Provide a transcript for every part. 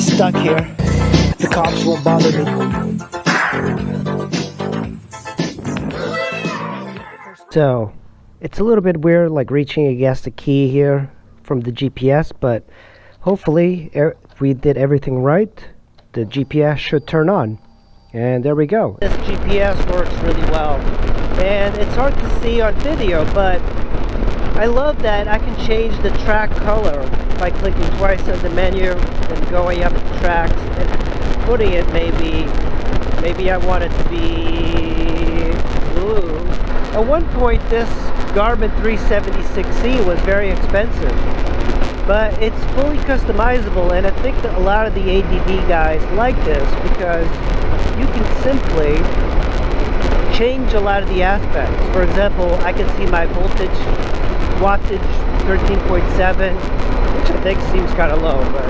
stuck here. The cops won't bother me. So, it's a little bit weird, like reaching against the key here from the GPS, but hopefully, if we did everything right, the GPS should turn on. And there we go. This GPS works really well. And it's hard to see on video, but I love that I can change the track color by clicking twice on the menu and going up the tracks and putting it maybe I want it to be blue. At one point this Garmin 376C was very expensive, but it's fully customizable, and I think that a lot of the ADD guys like this because you can simply change a lot of the aspects. For example, I can see my voltage, wattage 13.7, which I think seems kind of low, but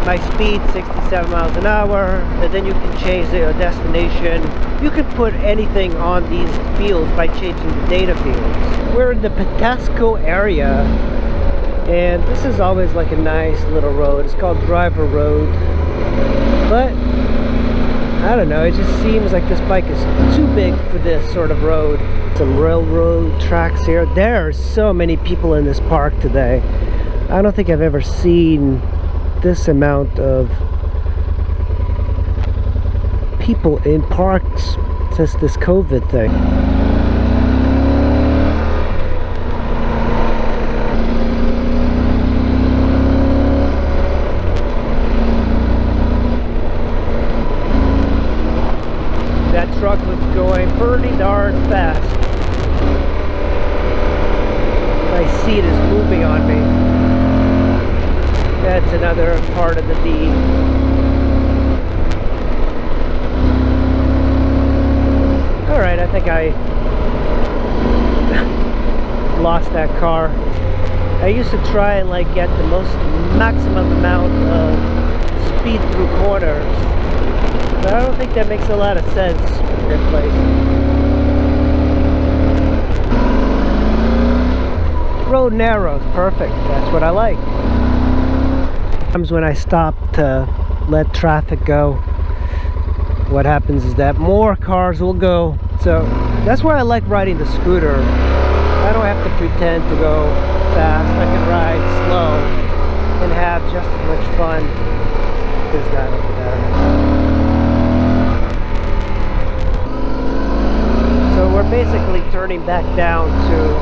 my speed 67 miles an hour, and then you can change the destination. You can put anything on these fields by changing the data fields. We're in the Patapsco area, and this is always like a nice little road. It's called Driver Road, but I don't know, it just seems like this bike is too big for this sort of road. Some railroad tracks here. There are so many people in this park today. I don't think I've ever seen this amount of people in parks since this COVID thing. That truck was going pretty darn fast. My seat is moving on me. That's another part of the D. Alright, I think I lost that car. I used to try and like get the most maximum amount of speed through corners, but I don't think that makes a lot of sense in this place. Road narrows, perfect. That's what I like. Sometimes when I stop to let traffic go, what happens is that more cars will go. So that's why I like riding the scooter. I don't have to pretend to go fast. I can ride slow and have just as much fun as that over there. So we're basically turning back down to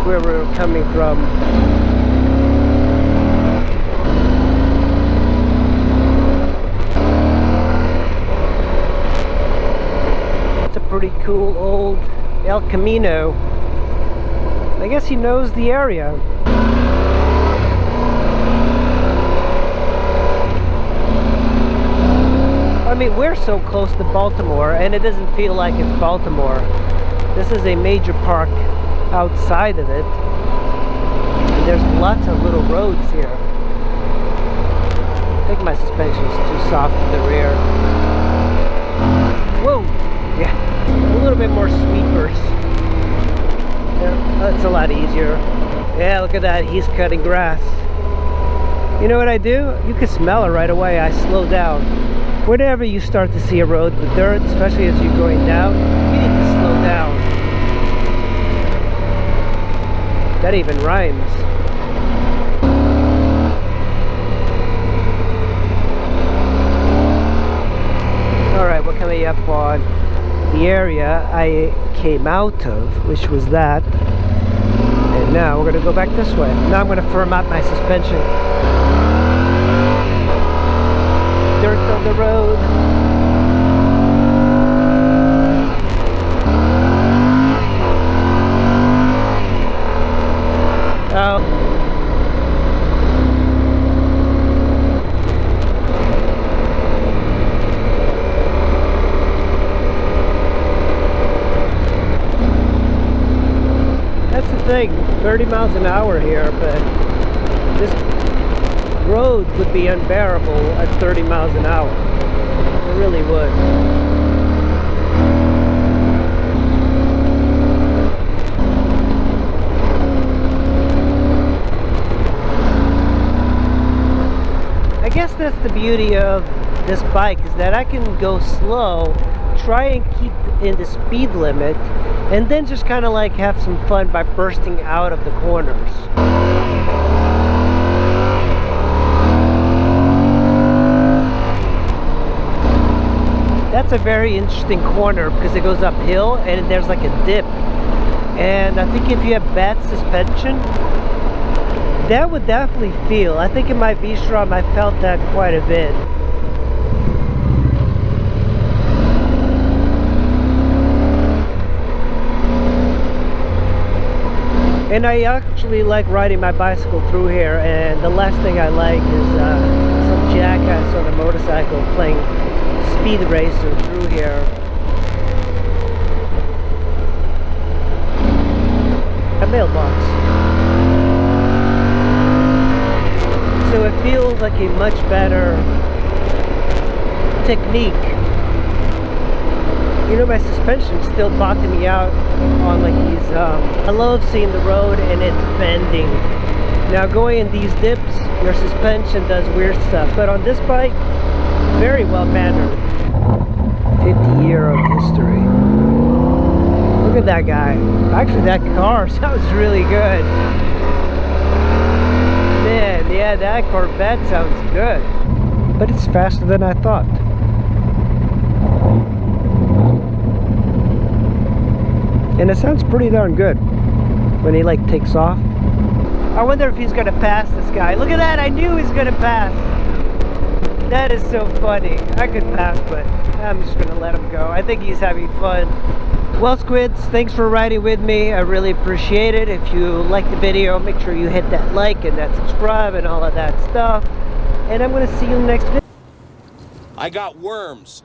where we were coming from. It's a pretty cool old El Camino. I guess he knows the area. I mean, we're so close to Baltimore, and it doesn't feel like it's Baltimore. This is a major park outside of it, and there's lots of little roads here. I think my suspension is too soft in the rear. Whoa! Yeah, a little bit more sweepers. Yeah, that's a lot easier. Yeah, look at that, he's cutting grass. You know what I do? You can smell it right away. I slow down. Whenever you start to see a road with dirt, especially as you're going down, you need to slow down. That even rhymes. Alright, we're coming up on the area I came out of, which was that. And now we're going to go back this way. Now I'm going to firm up my suspension. Dirt on the road. That's the thing, 30 miles an hour here, but this road would be unbearable at 30 miles an hour. It really would. guess that's the beauty of this bike, is that I can go slow, try and keep in the speed limit, and then just kind of like have some fun by bursting out of the corners. That's a very interesting corner because it goes uphill and there's like a dip. And I think if you have bad suspension, that would definitely feel. I think in my V-Strom I felt that quite a bit. And I actually like riding my bicycle through here, and the last thing I like is some jackass on a motorcycle playing Speed Racer through here. A mailbox. So it feels like a much better technique. You know, my suspension's still bottoming me out on like these, I love seeing the road and it bending. Now going in these dips, your suspension does weird stuff, but on this bike, very well mannered. 50 years of history. Look at that guy. Actually, that car sounds really good. Man, yeah, that Corvette sounds good. But it's faster than I thought. And it sounds pretty darn good when he like takes off. I wonder if he's gonna pass this guy. Look at that, I knew he was gonna pass. That is so funny. I could pass, but I'm just gonna let him go. I think he's having fun. Well, squids, thanks for riding with me. I really appreciate it. If you like the video, make sure you hit that like and that subscribe and all of that stuff. And I'm gonna see you in the next video. I got worms.